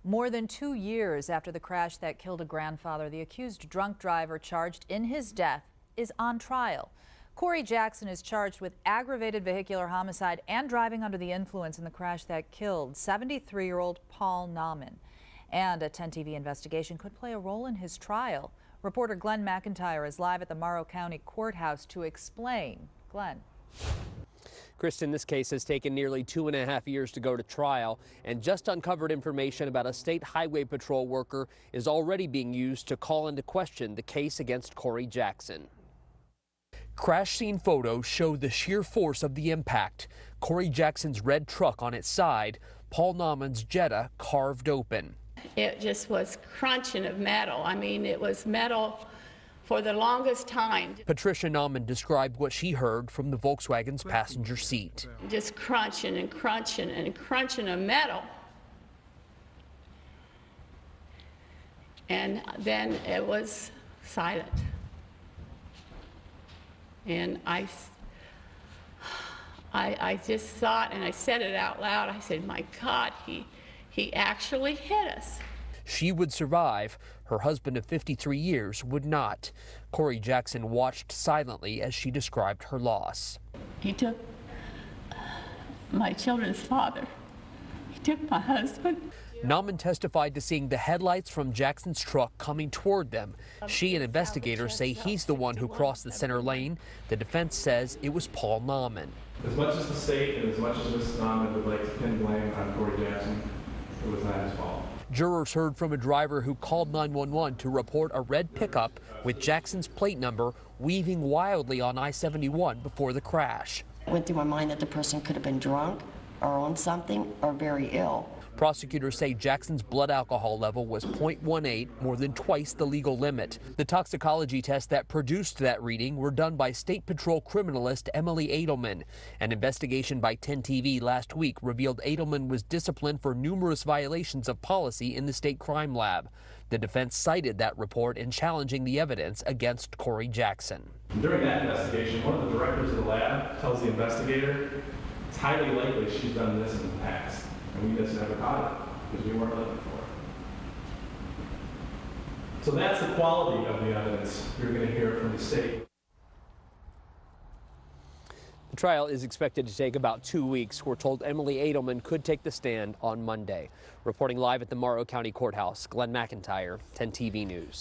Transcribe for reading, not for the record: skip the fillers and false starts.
More than 2 years after the crash that killed a grandfather, the accused drunk driver charged in his death is on trial. Cory Jackson is charged with aggravated vehicular homicide and driving under the influence in the crash that killed 73-year-old Paul Nauman. And a 10 TV investigation could play a role in his trial. Reporter Glenn McIntyre is live at the Morrow County Courthouse to explain. Glenn. Kristen, this case has taken nearly 2.5 years to go to trial, and just uncovered information about a state highway patrol worker is already being used to call into question the case against Cory Jackson. Crash scene photos show the sheer force of the impact. Cory Jackson's red truck on its side, Paul Nauman's Jetta carved open. It just was crunching of metal. I mean, it was metal for the longest time. Patricia Nauman described what she heard from the Volkswagen's passenger seat. Just crunching and crunching and crunching of metal. And then it was silent. And I just thought, and I said it out loud, I said, my God, he actually hit us. She would survive. Her husband of 53 years would not. Cory Jackson watched silently as she described her loss. He took my children's father. He took my husband. Nauman testified to seeing the headlights from Jackson's truck coming toward them. She and investigators say he's the one who crossed the center lane. The defense says it was Paul Nauman. As much as the state and as much as Mrs. Nauman would like to pin blame on Cory Jackson, it was not his fault. Jurors heard from a driver who called 911 to report a red pickup with Jackson's plate number weaving wildly on I-71 before the crash. It went through my mind that the person could have been drunk or on something or very ill. Prosecutors say Jackson's blood alcohol level was 0.18, more than twice the legal limit. The toxicology tests that produced that reading were done by State Patrol criminalist Emily Edelman. An investigation by 10 TV last week revealed Edelman was disciplined for numerous violations of policy in the state crime lab. The defense cited that report in challenging the evidence against Cory Jackson. During that investigation, one of the directors of the lab tells the investigator it's highly likely she's done this in the past. And we just never caught it because we weren't looking for it. So that's the quality of the evidence you're going to hear from the state. The trial is expected to take about 2 weeks. We're told Emily Edelman could take the stand on Monday. Reporting live at the Morrow County Courthouse, Glenn McIntyre, 10 TV News.